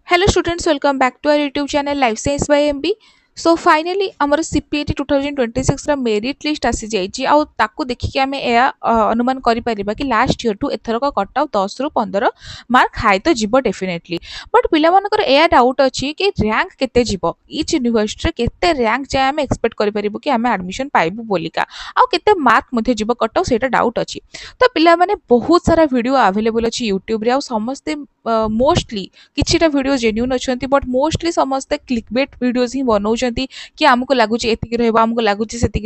Hello students, welcome back to our YouTube channel Life Science by MB. So finally ଆମର CPET 2026 ର merit list ଆସି ଯାଇଛି ଆଉ ତାକୁ ଦେଖିକି ଆମେ ଏହା ଅନୁମାନ କରିପାରିବା କି ଲାଷ୍ଟ ଇୟର ଠୁ ଏଥରକ କଟ ଅଫ୍ 10 ରୁ 15 ମାର୍କ ହାଇ ତ ଯିବ ଡେଫିନେଟଲି ବଟ୍ ପିଲାମାନଙ୍କର ଏହା ଡାଉଟ୍ ଅଛି କି ର୍ୟାଙ୍କ କେତେ ଯିବ ଇଚ୍ ୟୁନିଭର୍ସିଟିରେ କେତେ ର୍ୟାଙ୍କ ଯାଏ ଆମେ ଏକ୍ସପେକ୍ଟ କରିପାରିବୁ କି ଆମେ ଆଡମିସନ୍ ପାଇବୁ ବୋଲିକା ଆଉ କେତେ ମାର୍କ ମଧ୍ୟ ଯିବ କଟ ଅଫ୍ ସେଇଟା ଡାଉଟ୍ ଅଛି ତ ପିଲାମାନେ ବହୁତ ସାରା ଭିଡ଼ିଓ ଆଭେଲେବୁଲ୍ ଅଛି ୟୁଟ୍ୟୁବରେ ଆଉ ସମସ୍ତେ ମୋଷ୍ଟଲି किछिटा वीडियो जेन्युइन अच्छा बट मोस्टली समस्ते क्लिकबेट वीडियोज ही बनाऊँच कि आमको लगुच एतिक आमको लगुच सेतिक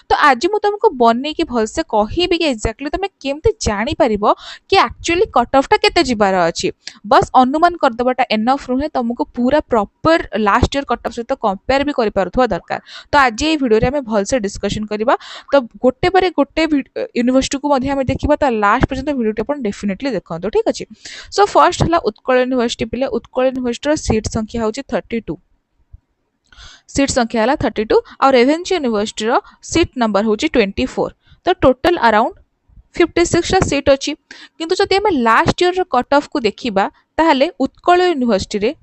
तो आज मुझे तुमको बनई कि भलसे कहबी कि एक्जाक्टली तुम केमती जापर कि एक्चुअली कट ऑफ टा केते जिबार अच्छी बस अनुमान करदेवाटा एनफ नुहे तुमको पूरा proper last year cut of सहित कंपेयर भी कर दरकार तो आज ये वीडियो आम भलसे डिस्कशन करवा तो गोटे बारे गोटे यूनिवर्सिटी को देखा तो लास्ट पर्यंत वीडियो डेफिनेटली देखो ठीक अच्छे सो फर्स्ट है उत्कल यूनिवर्सिटी पिले उत्कल यूनिवर्सिटी सीट संख्या हूँ 32 सीट संख्या है 32 और रेभेन्सा यूनिवर्सिटी सीट नंबर हूँ 24 तो टोटल अराउंड 56 सीट अच्छी किंतु जदि आम लास्ट ईयर कट ऑफ को देखा ताहले उत्कल यूनिवर्सिटी रे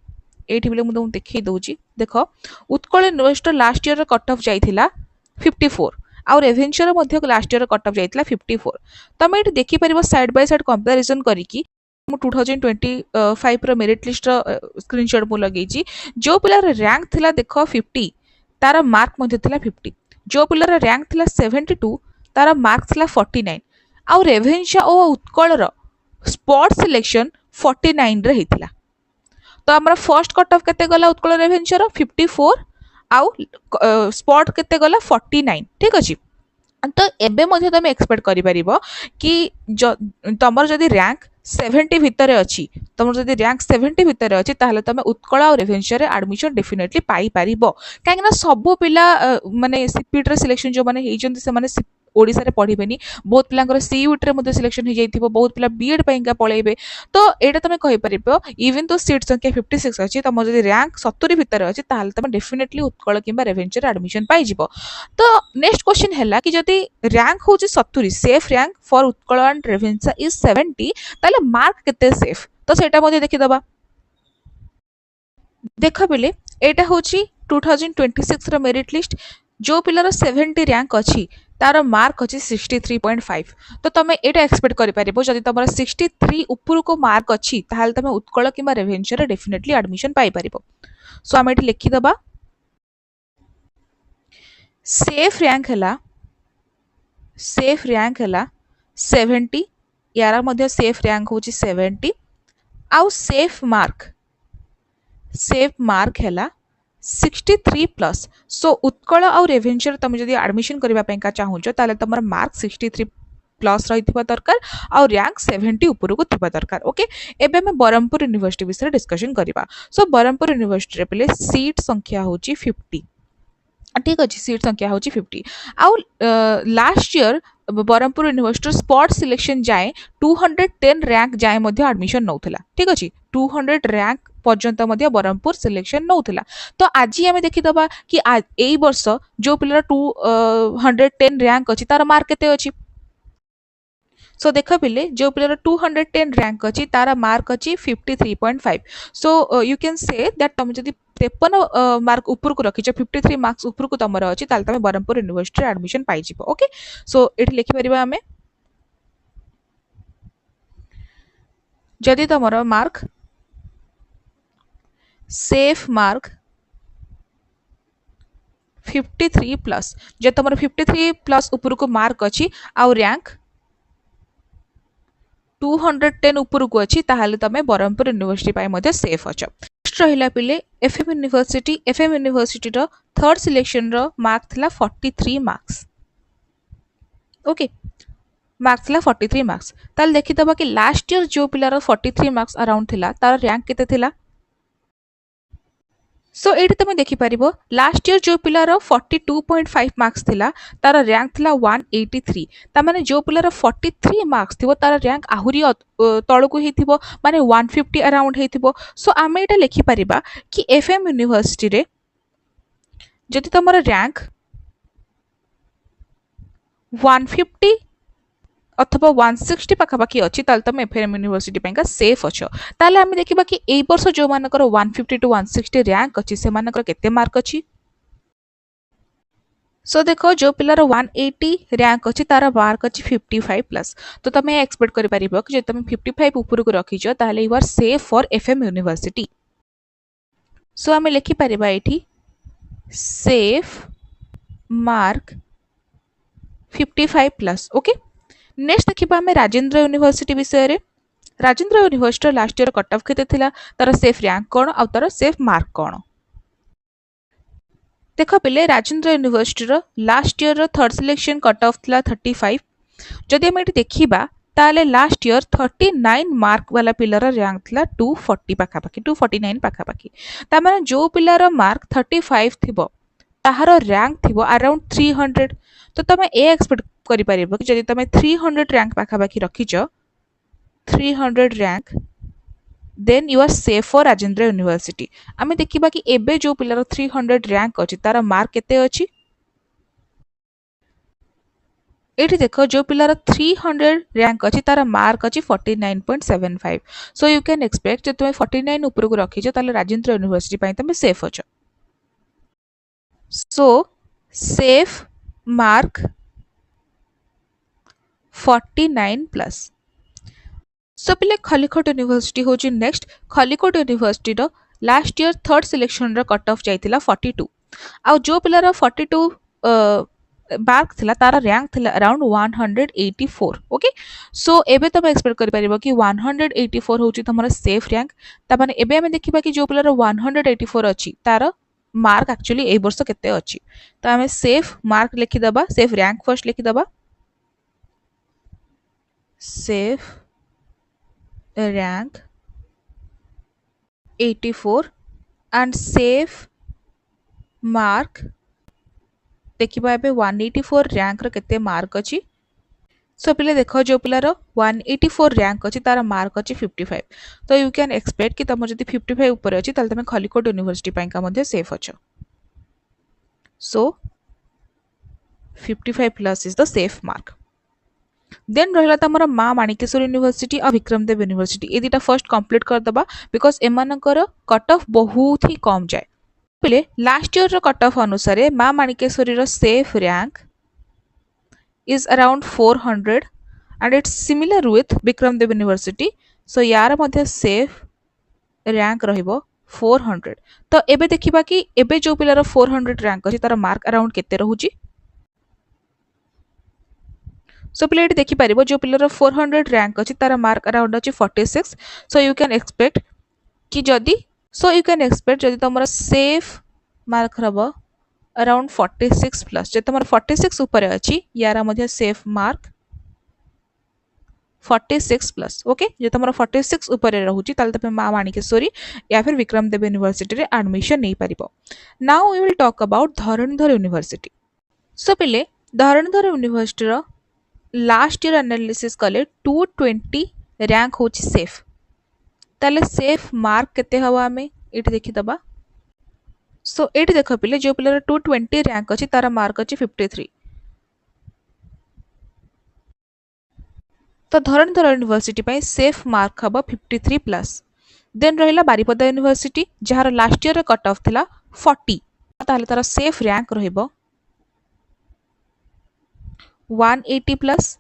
एठी बिले तुमको देखई दउची देखो Utkal university last year cut off जाइथिला 54 और रेभेन्सा मध्ये लास्ट ईयर कट ऑफ जाइथिला 54 तमे एठी देखि परिबो साइड बाय साइड कंपैरिजन करिकी 2025 रो मेरिट लिस्ट रो स्क्रीनशॉट मु लगेची जो पिलार रैंक थिला देखो 50 तार मार्क मध्ये थिला 50 जो पिलार रैंक थिला 72 तार मार्क थिला 49 आउ रेभेन्सा ओ उत्कल रो स्पॉट सिलेक्शन 49 रे हिथिला तो आमर फर्स्ट कट ऑफ केते गला उत्कल रेभेन्सा रो 54 आउ स्पॉट केते गला 49 ठीक अछि तो एबे मध्ये तुम एक्सपेक्ट करि परिबो कि तमर जदी रैंक 70 भितर अच्छी तुम जब रैंक 70 भितर अच्छी ताहले तुम उत्कल और रेभेन्सा रे एडमिशन डेफिनेटली पाई परिबो काहेकि सब पिला माने सीपीटी रे सिलेक्शन जो माने हेइचंती से माने ओडिसा रे पढिबेनी बहुत पिलांकर सीयूटी रे मध्ये सिलेक्शन हो जाइथिबो बहुत पिला बीएड पाइंका पळेबे तो एटा तुम कहि परिबो इवन तो सीट संख्या 56 अछि तुम जदी रैंक 70 भितर अछि ताहले तुम डेफिनेटली उत्कल किबा रेभेन्सा रे एडमिशन पाई जिवो तो नेक्स्ट क्वेश्चन हैला कि जदी रैंक होची 70 safe rank for Utkal and रेभेन्सा is 70 ताले मार्क केते सेफ तो सेटा मध्ये देखि दबा देख बिले एटा होची 2026 रो मेरिट लिस्ट जो पिलार 70 रैंक अच्छी तार मार्क अच्छी 63.5 तो तुम एटा एक्सपेक्ट करि परिबो जदि तमरा 63 ऊपर को मार्क अच्छी ताहाल तुम उत्कल किबा रेभेन्सा रे डेफिनेटली एडमिशन पाई परिबो सो हम एटी लिखि दबा सेफ रैंक हैला 70 यार मध्ये सेफ रैंक होची 70 आउ सेफ मार्क हैला 63 प्लस सो उत्कल आउ रेभेन्सा तुम जदि एडमिशन करबा पेका चाहूचो ताले तमर मार्क 63 प्लस रहिथिबा दरकार आउ रैंक 70 ऊपर को थिबा दरकार ओके एबे हम बरहमपुर यूनिवर्सिटी विषय डिस्कशन करबा सो बरहमपुर यूनिवर्सिटी रे पले सीट संख्या होची 50 ठीक अच्छे सीट संख्या हूँ 50 आउ last year Berhampur university spot selection जाए 210 रैंक जाए एडमिशन नौला ठीक अच्छे 200 रैंक पर्यंत बरहमपुर सिलेक्शन नौला तो आज आम देखीदबा कि एई वर्ष जो पिला 210 रैंक अच्छी तार मार्क केते अच्छी सो देख पिले जो पिलर 210 रैंक अच्छी तार मार्क अच्छी 53.5 so you can say that तुम जदि 53 मार्क ऊपर को रखिछ 53 मार्क्स ऊपर को तुम अच्छी ताल तुम बरहमपुर यूनिवर्सिटी एडमिशन पाई जिवो ओके सो एठी लिखि परिबा हमें जदि तुमर मार्क सेफ मार्क 53 प्लस जे तुम 53 प्लस ऊपर को मार्क अच्छी आउ रैंक 210 ऊपर को अच्छी ताहले तमे बरहमपुर यूनिवर्सिटी पाई मध्ये सेफ अछ नेक्स्ट रहिला पिले एफएम यूनिवर्सिटी रो थर्ड सिलेक्शन रो मार्क थिला 43 मार्क्स ओके मार्क्स थिला 43 मार्क्स ताल देखि दबा कि लास्ट ईयर जो पिलार 43 मार्क्स अराउंड थिला तार रैंक केते थिला सो एठी तुम देखि परिबो लास्ट ईयर जो पिलार 42.5 मार्क्स थिला तार रैंक थिला 183 ता माने जो पिलार 43 मार्क्स थिबो तार रैंक आहुरी तळको हेथिबो माने 150 अराउंड हेथिबो सो आमे एटा लिखि परिबा कि एफएम यूनिवर्सिटी रे जदि तमर रैंक 150 अथवा 160 पाखापाखि अच्छी ताल तुम एफएम यूनिवर्सिटी पाइका सेफ अच्छ ताले आमे देखिबा कि एई वर्ष जो मानकर 150 टू 160 रैंक अच्छी से मानकर केते मार्क अच्छी सो देखो जो पिलार 180 रैंक अच्छी तार मार्क अच्छी 55 प्लस तो तुम एक्सपेक्ट करि परिबो कि जे तुम 55 ऊपर को रखिजो ताले you are safe for FM university so आमे लिखि परिबा एठी safe mark 55 plus okay next देखिबा आमे राजेंद्र यूनिवर्सिटी विषय रे Rajendra university last year cut off केते थिला तार सेफ रैंक कोन आ तार सेफ मार्क कोन देखो पिले Rajendra university last year third selection cut of थिला 35 जदि हम एटी देखिबा ताले लास्ट ईयर 39 मार्क वाला पिलर रैंक थिला 240 पाखापाखि 249 पाखापाखि ता माने जो पिलर मार्क 35 थिबो ताहार रैंक थिबो अराउंड 300 तो तमे ए एक्सपेक्ट करि परिबो कि जदि तमे 300 रैंक पाखापाखि रखिजो 300 rank then you are safe for Rajendra university आमे देखिबा कि एबे जो पिलर 300 रैंक अछि तार मार्क केते अछि एठी देखो जो पिलर 300 रैंक अछि तार मार्क अछि 49.75 सो यू कैन एक्सपेक्ट जे तुमे 49 ऊपर को रखिजो ताले राजेंद्र यूनिवर्सिटी पई तमे सेफ अछ सो सेफ मार्क 49 प्लस सो पिले खलिकोट यूनिवर्सिटी होची नेक्स्ट खलिकोट यूनिवर्सिटी रो last year third selection row cut of जाइतिला 42 आ जो पिलर 42 मार्क थिला तार रैंक थिला अराउंड 184 ओके सो एबे तुम एक्सपेक्ट करि परिबो कि 184 होची तमरा सेफ रैंक ता माने एबे हमें देखिबा कि जो पिलर 184 अछि तार मार्क एक्चुअली ए वर्ष केते अछि तो हमें सेफ मार्क लिखि दबा सेफ रैंक फर्स्ट लिखि दबा safe rank 84 and safe mark देखिबा एबे 184 रैंक रो केते मार्क अछि सो पिले देखो जो पिलार 184 रैंक अछि तार मार्क अछि 55 तो यू कैन एक्सपेक्ट कि तम जदि 55 ऊपर अछि ताल तमे खलिकोट यूनिवर्सिटी पई का मध्ये सेफ अछ so 55 plus is the safe mark then रहिला तमरा मां माणिकेश्वर यूनिवर्सिटी और विक्रमदेव यूनिवर्सिटी ए दिटा फर्स्ट कंप्लीट कर दबा बिकॉज़ एमानकर कट ऑफ बहुत ही कम जाए पहले लास्ट ईयर रो कट ऑफ अनुसार मां माणिकेश्वरी रो safe rank is around 400 and it's similar with Vikramdev university so यार मध्ये सेफ रैंक रहिबो 400 तो एबे देखिबा कि एबे जो पिलर 400 रैंक अछि तार मार्क अराउंड केते रहूची सो पिले देखि पारिबो जो पिलर 400 रैंक अछि तार मार्क अराउंड अछि 46 सो यू कैन एक्सपेक्ट कि जदि तमरा सेफ मार्क रहबो अराउंड 46 प्लस जे तमरा 46 ऊपर अछि यारा मध्ये सेफ मार्क 46 प्लस ओके जे तमरा 46 ऊपर रहउची ताल तमे मां माणिकेश्वरी या फिर विक्रमदेव यूनिवर्सिटी रे एडमिशन नै परिबो now we will talk about Dharanidhar university so पिले धरणधर यूनिवर्सिटी रो लास्ट ईयर एनालिसिस कले 220 रैंक होची सेफ ताले सेफ मार्क केते हवा हमें एठी देखि दबा सो एठी देखो पिले जो पिलर 220 रैंक अछि तारा मार्क अछि 53 तो धरणधर यूनिवर्सिटी पई सेफ मार्क हबो 53 प्लस देन रहिला बारिपदा यूनिवर्सिटी जहार लास्ट ईयर कट ऑफ थिला 40 ताले तारा सेफ रैंक रहइबो 180 प्लस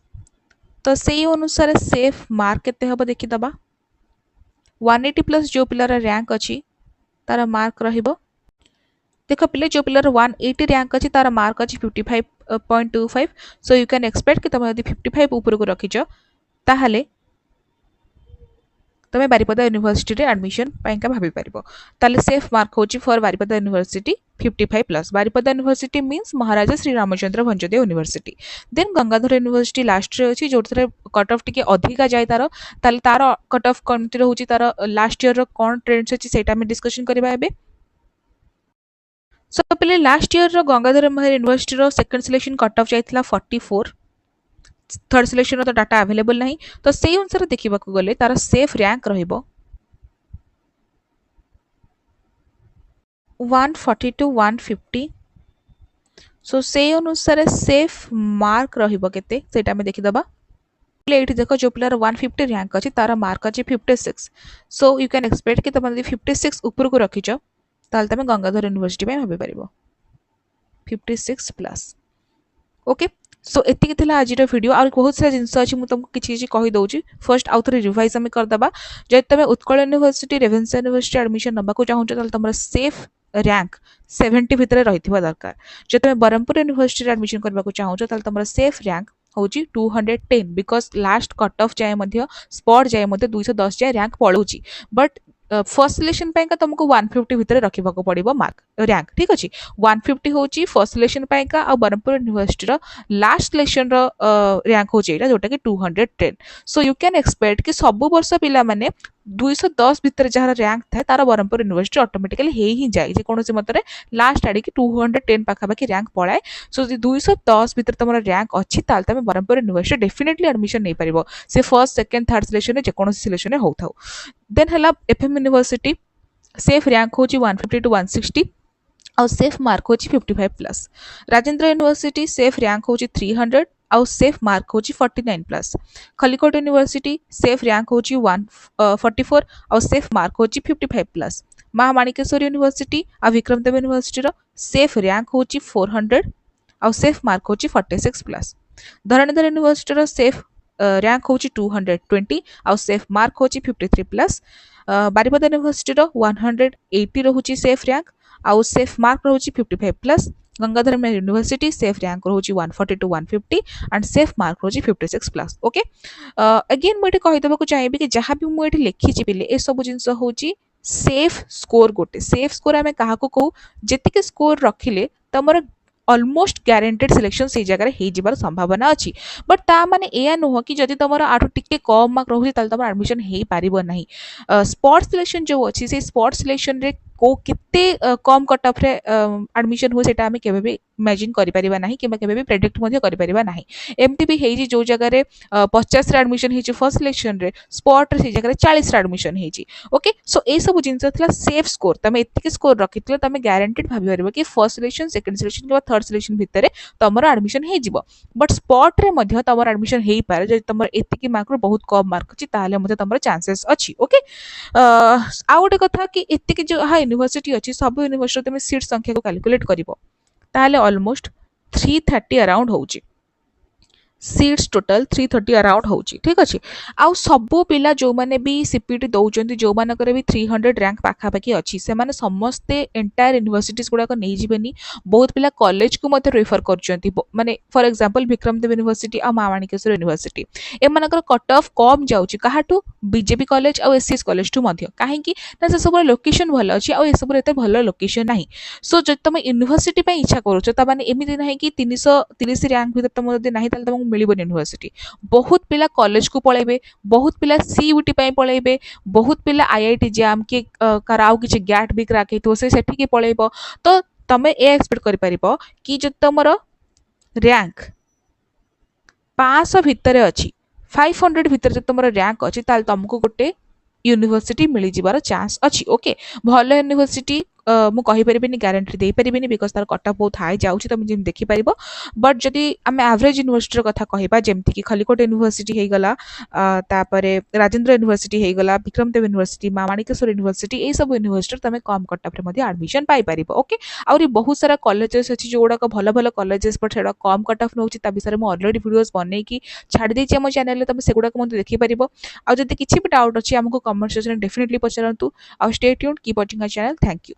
तो सेही अनुसार सेफ मार्क केते हबो देखि दबा 180 प्लस जो पिलर रैंक अछि तारा मार्क रहिबो देखो पिले जो पिलर 180 रैंक अछि तारा मार्क अछि 55.25 सो यू कैन एक्सपेक्ट कि तमे यदि 55 ऊपर को रखिजो ताहाले तमे बारिपदा यूनिवर्सिटी रे एडमिशन पाइका भाबी परिबो ताले सेफ मार्क होची for Baripada university 55 plus Baripada university means Maharaja Shri Ramchandra Bhanjdeo university then Gangadhar university last रे अछि जोथरे कट ऑफ टिके अधिका जाय ताले तार कट ऑफ कमति रहउची तार लास्ट ईयर रो कोन ट्रेंड्स अछि सेटा में डिस्कशन करबा एबे सो पहले लास्ट ईयर रो गंगाधर मेहर यूनिवर्सिटी रो सेकंड सिलेक्शन कट ऑफ जाइतला 44 थर्ड सिलेक्शन रो तो डाटा अवेलेबल नहीं तो सेही अनुसार देखिबा को गले तार सेफ रैंक रहिबो 140 टू 150 सो सेही अनुसार सेफ मार्क रहिबो केते सेटा में देखि दबा एठी देखो जो पिलार 150 रैंक अछि तार मार्क अछि 56 सो यू कैन एक्सपेक्ट कि तमे 56 ऊपर को रखिछ ताल तमे गंगाधर यूनिवर्सिटी पे भाबी परिबो 56 प्लस ओके सो एतिक थिला आजिर वीडियो और बहुत सारा जिनस अछि मु तुमको किछि किछि कहि दउची फर्स्ट आउ थरे रिवाइज हम कर दबा जे तमे Utkal university Ravenshaw university admission नबा को चाहू ताल तमरा सेफ रैंक 70 भितर रहिथिबा दरकार जे तमे बरहमपुर यूनिवर्सिटी एडमिशन करबा को चाहू ताल तमरा सेफ रैंक होची 210 बिकॉज लास्ट कट ऑफ जाए मध्य स्पॉट जाए मध्य 210 जाए रैंक पळुची बट फर्स्ट सिलेक्शन पाइका तुमको 150 भितर रखिबा को पड़िबो मार्क रैंक ठीक अछि 150 होची फर्स्ट सिलेक्शन पाइका आ बरहमपुर यूनिवर्सिटी रो लास्ट सिलेक्शन रो रैंक होची एटा जोटा कि 210 सो यू कैन एक्सपेक्ट कि सब वर्ष पिला माने 210 भितर जहार रैंक थाए तार बरहमपुर यूनिवर्सिटी ऑटोमेटिकली हे ही जाए जे कोनोसी मतरे लास्ट आडी कि 210 पाखा बाकी रैंक पळाए सो 210 भितर तमरा रैंक अछि ताल तमे बरहमपुर यूनिवर्सिटी डेफिनेटली एडमिशन नै परिबो से फर्स्ट सेकंड थर्ड सिलेक्शन रे जे कोनोसी सिलेक्शन रे होथाउ देन हला एफएम यूनिवर्सिटी सेफ रैंक होची 150 टू 160 और सेफ मार्क होची 55 plus Rajendra university safe rank होची 300 और सेफ मार्क होची 49 plus Khallikote university safe rank होची 144 और सेफ मार्क होची 55 प्लस महामाणिकेश्वर यूनिवर्सिटी और विक्रमदेव यूनिवर्सिटी रो सेफ रैंक होची 400 और सेफ मार्क होची 46 प्लस धरणीधर यूनिवर्सिटी रो सेफ रैंक होची 220 और सेफ मार्क होची 53 प्लस बारिपदा यूनिवर्सिटी रो 180 रहुची सेफ रैंक आउ सेफ मार्क रहुची 55 plus Gangadhar university safe rank रहुची 140 टू 150 एंड सेफ मार्क रहुची 56 प्लस ओके अगेन मुझे कहि देबा को चाहिबी कि जहां भी मु एठी लिखी छि पिले ए सब जिंस होची सेफ स्कोर गोटे सेफ स्कोर आमे काहा को कहू जेतिके स्कोर रखिले तमर ऑलमोस्ट गारंटेड सिलेक्शन से जगह हे जिबार संभावना अछि बट ता माने एया नुह कि जदि तमर आठो टिके कम मार्क रहुची ताल तमर एडमिशन हे पारिबो नाही स्पोर्ट्स सिलेक्शन जो अछि से स्पोर्ट्स सिलेक्शन रे को किते कम कट ऑफ रे एडमिशन हो सेटा हमें केबे भी इमेजिन करि परिबा नाही किबा केबे भी प्रेडिक्ट मध्ये करि परिबा नाही एमटी भी हेजी जो जगह रे 50 रे एडमिशन हेची फर्स्ट सिलेक्शन रे स्पॉट रे से जगह रे 40 रे एडमिशन हेची ओके सो ए सब जिंस थला सेफ स्कोर तमे एतिके स्कोर रखितले तमे गारंटेड भाबी परबो कि फर्स्ट सिलेक्शन सेकंड सिलेक्शन किबा थर्ड सिलेक्शन भितरे तमर एडमिशन हे जिवो बट स्पॉट रे मध्ये तमर एडमिशन हेई पारे जे तमर एतिके मार्क रो बहुत कम मार्क अछि ताले मध्ये तमर चांसेस अछि ओके आ गोटे कथा कि एतिके जो हा यूनिवर्सिटी अछि सब यूनिवर्सिटी तमे सीट संख्या को कैलकुलेट करिवो ताले ऑलमोस्ट 330 अराउंड होउची सीट्स टोटल 330 अराउंड होउची ठीक अछि आउ सबो पिला जो माने भी सीपीटी दउचंती जो माने करे भी 300 रैंक पाखा पाखी अछि से माने समस्ते एंटायर यूनिवर्सिटीज गुडा को नै जिबेनी बहुत पिला कॉलेज को मते रेफर करचंती माने फॉर एग्जांपल विक्रमदेव यूनिवर्सिटी आ महामाणिकेश्वर यूनिवर्सिटी ए मानकर कट ऑफ कम जाउची काहाटू बीजेपी कॉलेज आ एससीएस कॉलेज टू मध्य काहे कि ना से सब लोकेशन भलो अछि आ ए सब एते भलो लोकेशन नाही सो जब तुम यूनिवर्सिटी पे इच्छा करूछ त माने एमिति नाही कि 330 रैंक भीतर तुम जदि नाही ताल तुमको मिलिबन यूनिवर्सिटी बहुत पिला कॉलेज को पळेबे बहुत पिला सीयूटी पे पळेबे बहुत पिला आईआईटी जैम के कराउ किछ गैट भी क्राके तो से सेठी के पळेबो तो तमे ए एक्सपेक्ट करि परिबो कि जब तुमरो रैंक 500 भितरे अछि 500 भितर जब तुमरो रैंक अछि ताल तुमको गोटे यूनिवर्सिटी मिली जिबार चांस अछि ओके भलो यूनिवर्सिटी मु कहि परिबिनी गारंटी दे परिबिनी बिकॉज तार कट ऑफ बहुत हाई जाउछि तुम जेम देखि परिबो बट जदि हम एवरेज यूनिवर्सिटी कथा कहिबा जेमति कि खलिकोट यूनिवर्सिटी हे गला तापरे राजेंद्र यूनिवर्सिटी हे गला विक्रमदेव यूनिवर्सिटी माणिकेश्वर यूनिवर्सिटी ए सब यूनिवर्सिटी तमे कम कट ऑफ रे मध्ये एडमिशन पाई परिबो ओके और बहुत सारा कॉलेजेस अछि जोडा को भलो भलो कॉलेजेस पर सेडा कम कट ऑफ नउछि ता विषय में ऑलरेडी वीडियोस बनै कि छाडी देछि हम चैनल रे तमे सेगुडा को मध्ये देखि परिबो आ जदि किछि भी डाउट अछि हमको कमेंट सेक्शन में डेफिनेटली पचरंतु आ stay tuned keep watching our channel thank you